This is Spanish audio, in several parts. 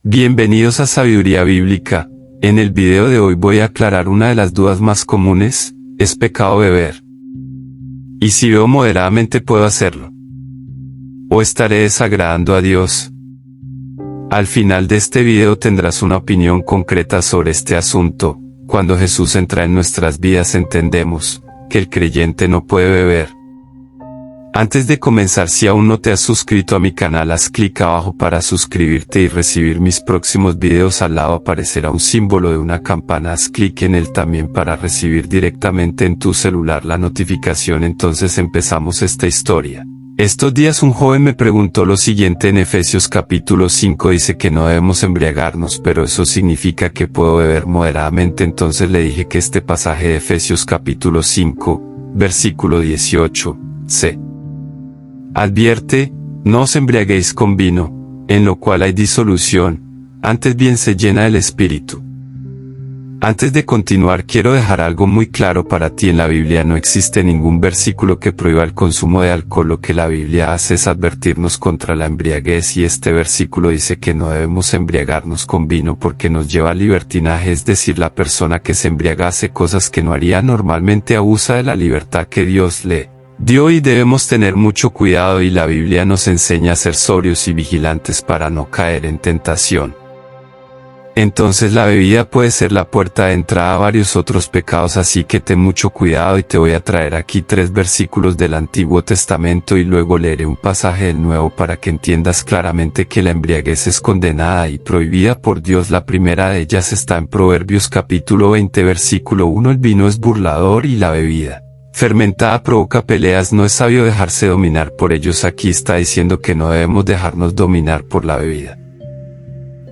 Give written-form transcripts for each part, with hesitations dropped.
Bienvenidos a Sabiduría Bíblica. En el video de hoy voy a aclarar una de las dudas más comunes: ¿es pecado beber? Y si bebo moderadamente, ¿puedo hacerlo? ¿O estaré desagradando a Dios? Al final de este video tendrás una opinión concreta sobre este asunto. Cuando Jesús entra en nuestras vidas entendemos que el creyente no puede beber. Antes de comenzar, si aún no te has suscrito a mi canal, haz clic abajo para suscribirte y recibir mis próximos videos. Al lado aparecerá un símbolo de una campana, haz clic en él también para recibir directamente en tu celular la notificación. Entonces empezamos esta historia. Estos días un joven me preguntó lo siguiente: en Efesios capítulo 5 dice que no debemos embriagarnos, pero eso significa que puedo beber moderadamente. Entonces le dije que este pasaje de Efesios capítulo 5, versículo 18c advierte: no os embriaguéis con vino, en lo cual hay disolución, antes bien se llena del Espíritu. Antes de continuar, quiero dejar algo muy claro para ti. En la Biblia no existe ningún versículo que prohíba el consumo de alcohol. Lo que la Biblia hace es advertirnos contra la embriaguez, y este versículo dice que no debemos embriagarnos con vino porque nos lleva al libertinaje, es decir, la persona que se embriaga hace cosas que no haría normalmente, abusa de la libertad que Dios le dio, y debemos tener mucho cuidado, y la Biblia nos enseña a ser sobrios y vigilantes para no caer en tentación. Entonces la bebida puede ser la puerta de entrada a varios otros pecados, así que ten mucho cuidado, y te voy a traer aquí 3 versículos del Antiguo Testamento y luego leeré un pasaje del Nuevo para que entiendas claramente que la embriaguez es condenada y prohibida por Dios. La primera de ellas está en Proverbios capítulo 20 versículo 1: el vino es burlador y la bebida fermentada provoca peleas, no es sabio dejarse dominar por ellos. Aquí está diciendo que no debemos dejarnos dominar por la bebida.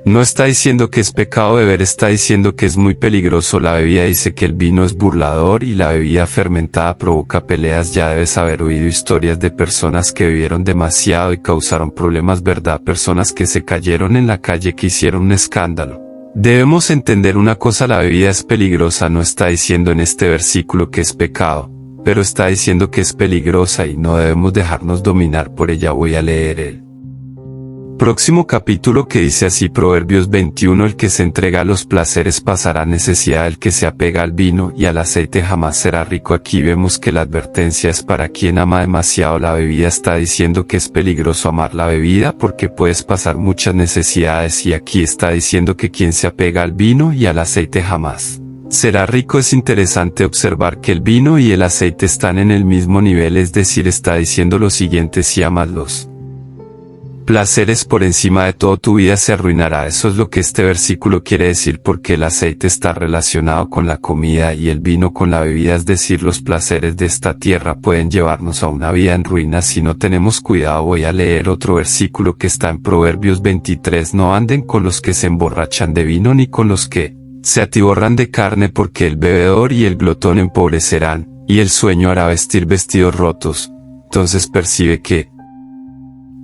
No está diciendo que es pecado beber, está diciendo que es muy peligroso. La bebida dice que el vino es burlador y la bebida fermentada provoca peleas. Ya debes haber oído historias de personas que bebieron demasiado y causaron problemas, ¿verdad? Personas que se cayeron en la calle, que hicieron un escándalo. Debemos entender una cosa: la bebida es peligrosa. No está diciendo en este versículo que es pecado, pero está diciendo que es peligrosa y no debemos dejarnos dominar por ella. Voy a leer el próximo capítulo, que dice así: Proverbios 21: el que se entrega a los placeres pasará necesidad, el que se apega al vino y al aceite jamás será rico. Aquí vemos que la advertencia es para quien ama demasiado la bebida. Está diciendo que es peligroso amar la bebida porque puedes pasar muchas necesidades, y aquí está diciendo que quien se apega al vino y al aceite jamás será rico. Es interesante observar que el vino y el aceite están en el mismo nivel, es decir, está diciendo lo siguiente: si amas los placeres por encima de todo, tu vida se arruinará. Eso es lo que este versículo quiere decir, porque el aceite está relacionado con la comida y el vino con la bebida, es decir, los placeres de esta tierra pueden llevarnos a una vida en ruinas si no tenemos cuidado. Voy a leer otro versículo que está en Proverbios 23: no anden con los que se emborrachan de vino, ni con los que se atiborran de carne, porque el bebedor y el glotón empobrecerán, y el sueño hará vestir vestidos rotos. Entonces percibe que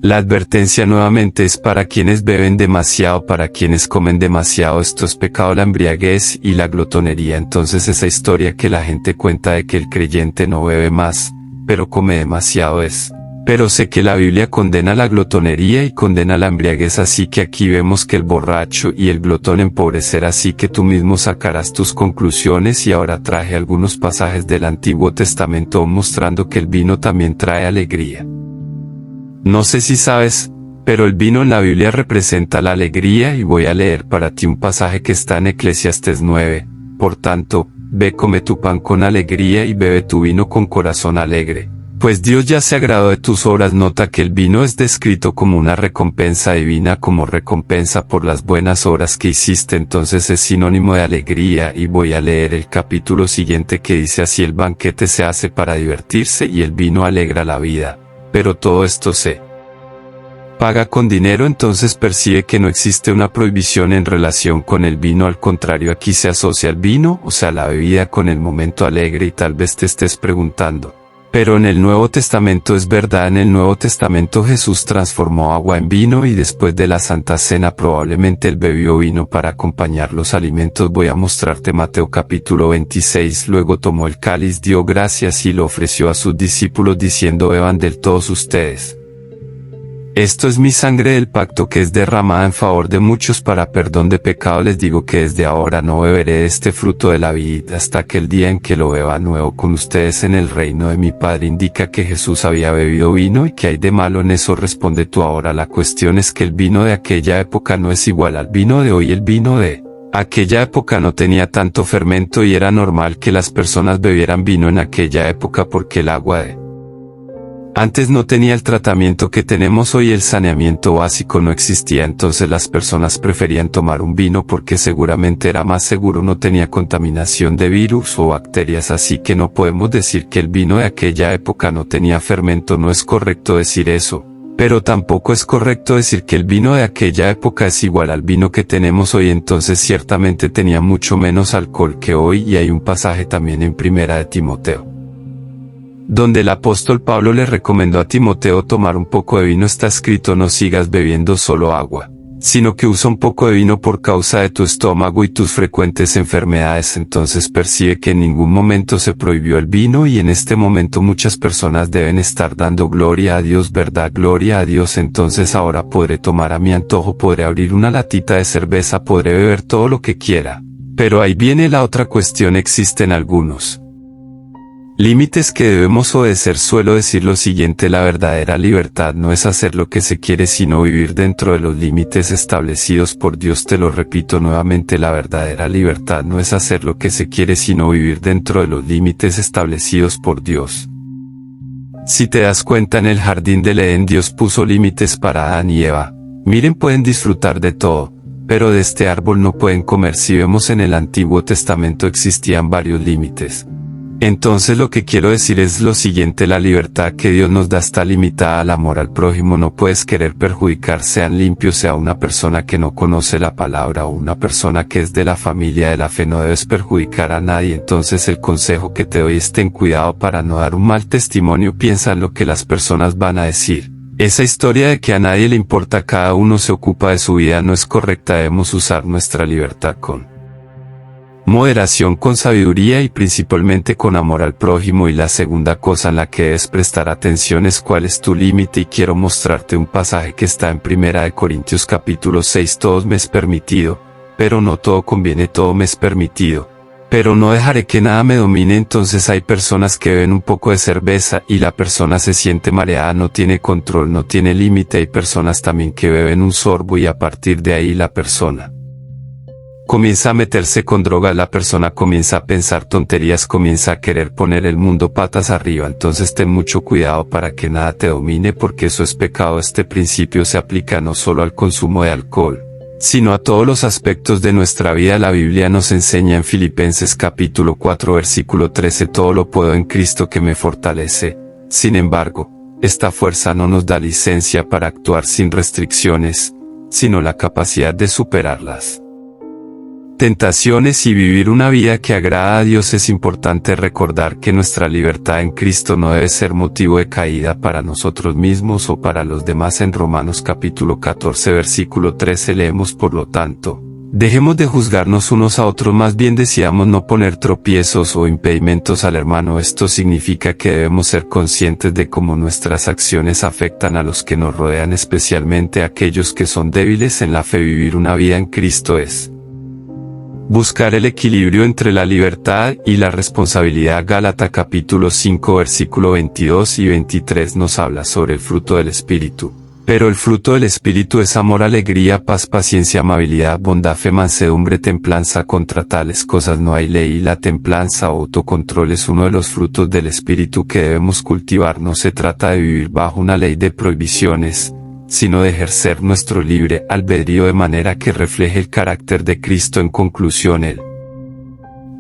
la advertencia nuevamente es para quienes beben demasiado, para quienes comen demasiado. Esto es pecado: la embriaguez y la glotonería. Entonces esa historia que la gente cuenta de que el creyente no bebe más, pero come demasiado es. Pero sé que la Biblia condena la glotonería y condena la embriaguez, así que aquí vemos que el borracho y el glotón empobrecer, así que tú mismo sacarás tus conclusiones. Y ahora traje algunos pasajes del Antiguo Testamento mostrando que el vino también trae alegría. No sé si sabes, pero el vino en la Biblia representa la alegría, y voy a leer para ti un pasaje que está en Eclesiastés 9. Por tanto, ve, come tu pan con alegría y bebe tu vino con corazón alegre, pues Dios ya se agradó de tus obras. Nota que el vino es descrito como una recompensa divina, como recompensa por las buenas obras que hiciste. Entonces es sinónimo de alegría. Y voy a leer el capítulo siguiente, que dice así: el banquete se hace para divertirse y el vino alegra la vida, pero todo esto se paga con dinero. Entonces percibe que no existe una prohibición en relación con el vino, al contrario, aquí se asocia el vino, o sea la bebida, con el momento alegre. Y tal vez te estés preguntando: pero en el Nuevo Testamento es verdad, en el Nuevo Testamento Jesús transformó agua en vino, y después de la Santa Cena probablemente él bebió vino para acompañar los alimentos. Voy a mostrarte Mateo capítulo 26: luego tomó el cáliz, dio gracias y lo ofreció a sus discípulos diciendo: beban del todos ustedes Esto es mi sangre del pacto que es derramada en favor de muchos para perdón de pecado. Les digo que desde ahora no beberé de este fruto de la vid hasta aquel día en que lo beba nuevo con ustedes en el reino de mi Padre. Indica que Jesús había bebido vino y que hay de malo en eso. Responde tú ahora. La cuestión es que el vino de aquella época no es igual al vino de hoy. El vino de aquella época no tenía tanto fermento y era normal que las personas bebieran vino en aquella época porque el agua de antes no tenía el tratamiento que tenemos hoy. El saneamiento básico no existía, entonces las personas preferían tomar un vino porque seguramente era más seguro, no tenía contaminación de virus o bacterias, así que no podemos decir que el vino de aquella época no tenía fermento. No es correcto decir eso, pero tampoco es correcto decir que el vino de aquella época es igual al vino que tenemos hoy. Entonces ciertamente tenía mucho menos alcohol que hoy, y hay un pasaje también en Primera de Timoteo donde el apóstol Pablo le recomendó a Timoteo tomar un poco de vino. Está escrito: no sigas bebiendo solo agua, sino que usa un poco de vino por causa de tu estómago y tus frecuentes enfermedades. Entonces percibe que en ningún momento se prohibió el vino, y en este momento muchas personas deben estar dando gloria a Dios, ¿verdad? Gloria a Dios. Entonces ahora podré tomar a mi antojo, podré abrir una latita de cerveza, podré beber todo lo que quiera. Pero ahí viene la otra cuestión: existen algunos límites que debemos obedecer. Suelo decir lo siguiente: la verdadera libertad no es hacer lo que se quiere, sino vivir dentro de los límites establecidos por Dios. Te lo repito nuevamente: la verdadera libertad no es hacer lo que se quiere, sino vivir dentro de los límites establecidos por Dios. Si te das cuenta, en el jardín del Edén Dios puso límites para Adán y Eva. Miren, pueden disfrutar de todo, pero de este árbol no pueden comer. Si vemos en el Antiguo Testamento existían varios límites. Entonces lo que quiero decir es lo siguiente: la libertad que Dios nos da está limitada al amor al prójimo. No puedes querer perjudicar, sean limpios, sea una persona que no conoce la palabra o una persona que es de la familia de la fe. No debes perjudicar a nadie. Entonces el consejo que te doy es: ten cuidado para no dar un mal testimonio. Piensa en lo que las personas van a decir. Esa historia de que a nadie le importa, cada uno se ocupa de su vida, no es correcta. Debemos usar nuestra libertad con moderación, con sabiduría y principalmente con amor al prójimo. Y la segunda cosa en la que debes prestar atención es cuál es tu límite, y quiero mostrarte un pasaje que está en Primera de Corintios capítulo 6. Todo me es permitido, pero no todo conviene. Todo me es permitido, pero no dejaré que nada me domine. Entonces hay personas que beben un poco de cerveza y la persona se siente mareada, no tiene control, no tiene límite. Hay personas también que beben un sorbo y a partir de ahí la persona comienza a meterse con droga, la persona comienza a pensar tonterías, comienza a querer poner el mundo patas arriba. Entonces ten mucho cuidado para que nada te domine, porque eso es pecado. Este principio se aplica no solo al consumo de alcohol, sino a todos los aspectos de nuestra vida. La Biblia nos enseña en Filipenses capítulo 4 versículo 13: todo lo puedo en Cristo que me fortalece. Sin embargo, esta fuerza no nos da licencia para actuar sin restricciones, sino la capacidad de superarlas. Tentaciones y vivir una vida que agrada a Dios. Es importante recordar que nuestra libertad en Cristo no debe ser motivo de caída para nosotros mismos o para los demás. En Romanos capítulo 14 versículo 13 leemos: por lo tanto, dejemos de juzgarnos unos a otros, más bien deseamos no poner tropiezos o impedimentos al hermano. Esto significa que debemos ser conscientes de cómo nuestras acciones afectan a los que nos rodean, especialmente a aquellos que son débiles en la fe. Vivir una vida en Cristo es buscar el equilibrio entre la libertad y la responsabilidad. Gálatas capítulo 5 versículo 22 y 23 nos habla sobre el fruto del Espíritu. Pero el fruto del Espíritu es amor, alegría, paz, paciencia, amabilidad, bondad, fe, mansedumbre, templanza. Contra tales cosas no hay ley, y la templanza o autocontrol es uno de los frutos del Espíritu que debemos cultivar. No se trata de vivir bajo una ley de prohibiciones, sino de ejercer nuestro libre albedrío de manera que refleje el carácter de Cristo. En conclusión, el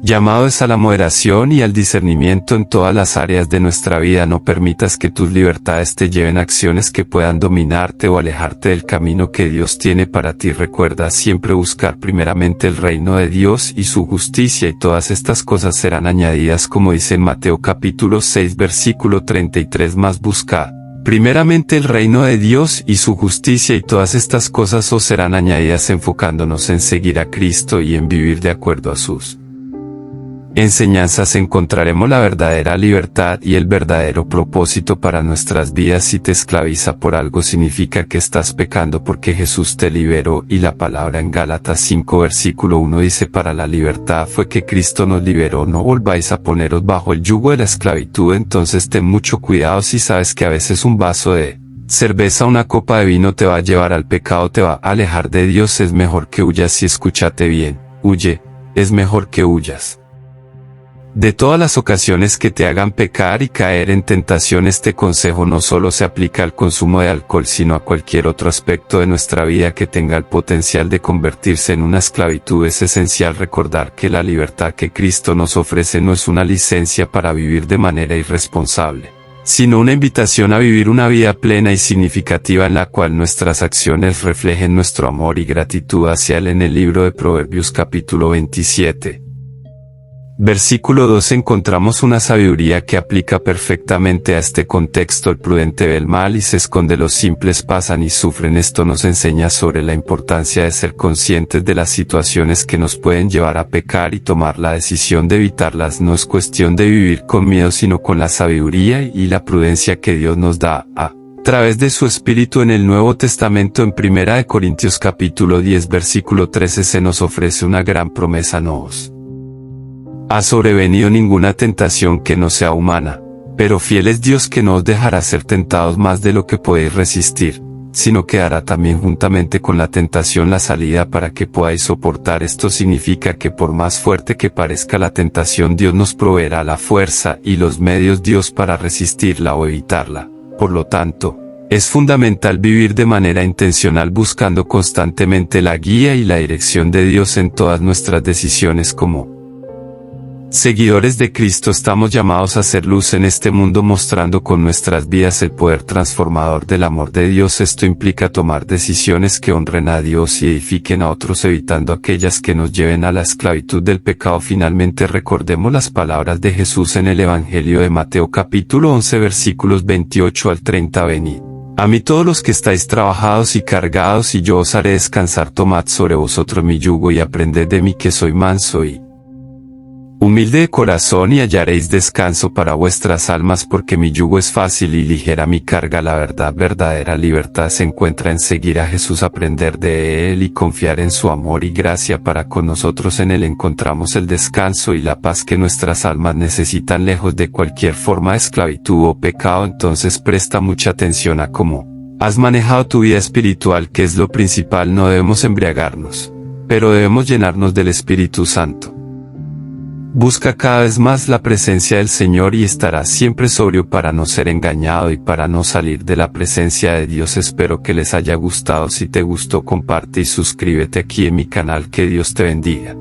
llamado es a la moderación y al discernimiento en todas las áreas de nuestra vida. No permitas que tus libertades te lleven a acciones que puedan dominarte o alejarte del camino que Dios tiene para ti. Recuerda siempre buscar primeramente el reino de Dios y su justicia, y todas estas cosas serán añadidas, como dice en Mateo capítulo 6 versículo 33. Más buscad primeramente el reino de Dios y su justicia, y todas estas cosas os serán añadidas, enfocándonos en seguir a Cristo y en vivir de acuerdo a sus enseñanzas encontraremos la verdadera libertad y el verdadero propósito para nuestras vidas. Si te esclaviza por algo significa que estás pecando porque Jesús te liberó, y la palabra en Gálatas 5 versículo 1 dice: para la libertad fue que Cristo nos liberó, no volváis a poneros bajo el yugo de la esclavitud. Entonces ten mucho cuidado si sabes que a veces un vaso de cerveza, una copa de vino te va a llevar al pecado, te va a alejar de Dios. Es mejor que huyas, y escúchate bien, huye, es mejor que huyas de todas las ocasiones que te hagan pecar y caer en tentación. Este consejo no solo se aplica al consumo de alcohol, sino a cualquier otro aspecto de nuestra vida que tenga el potencial de convertirse en una esclavitud. Es esencial recordar que la libertad que Cristo nos ofrece no es una licencia para vivir de manera irresponsable, sino una invitación a vivir una vida plena y significativa en la cual nuestras acciones reflejen nuestro amor y gratitud hacia Él. En el libro de Proverbios capítulo 27. Versículo 2 encontramos una sabiduría que aplica perfectamente a este contexto. El prudente ve el mal y se esconde, los simples pasan y sufren. Esto nos enseña sobre la importancia de ser conscientes de las situaciones que nos pueden llevar a pecar y tomar la decisión de evitarlas. No es cuestión de vivir con miedo, sino con la sabiduría y la prudencia que Dios nos da a través de su Espíritu. En el Nuevo Testamento, en 1 Corintios capítulo 10 versículo 13, se nos ofrece una gran promesa: no os ha sobrevenido ninguna tentación que no sea humana, pero fiel es Dios, que no os dejará ser tentados más de lo que podéis resistir, sino que dará también juntamente con la tentación la salida para que podáis soportar. Esto significa que por más fuerte que parezca la tentación, Dios nos proveerá la fuerza y los medios Dios para resistirla o evitarla. Por lo tanto, es fundamental vivir de manera intencional, buscando constantemente la guía y la dirección de Dios en todas nuestras decisiones. Como seguidores de Cristo estamos llamados a ser luz en este mundo, mostrando con nuestras vidas el poder transformador del amor de Dios. Esto implica tomar decisiones que honren a Dios y edifiquen a otros, evitando aquellas que nos lleven a la esclavitud del pecado. Finalmente, recordemos las palabras de Jesús en el Evangelio de Mateo capítulo 11 versículos 28 al 30: venid a mí todos los que estáis trabajados y cargados, y yo os haré descansar. Tomad sobre vosotros mi yugo y aprended de mí, que soy manso y humilde de corazón, y hallaréis descanso para vuestras almas, porque mi yugo es fácil y ligera mi carga. La verdadera libertad se encuentra en seguir a Jesús, aprender de Él y confiar en su amor y gracia para con nosotros. En Él encontramos el descanso y la paz que nuestras almas necesitan, lejos de cualquier forma de esclavitud o pecado. Entonces presta mucha atención a cómo has manejado tu vida espiritual, que es lo principal. No debemos embriagarnos, pero debemos llenarnos del Espíritu Santo. Busca cada vez más la presencia del Señor y estarás siempre sobrio para no ser engañado y para no salir de la presencia de Dios. Espero que les haya gustado. Si te gustó, comparte y suscríbete aquí en mi canal. Que Dios te bendiga.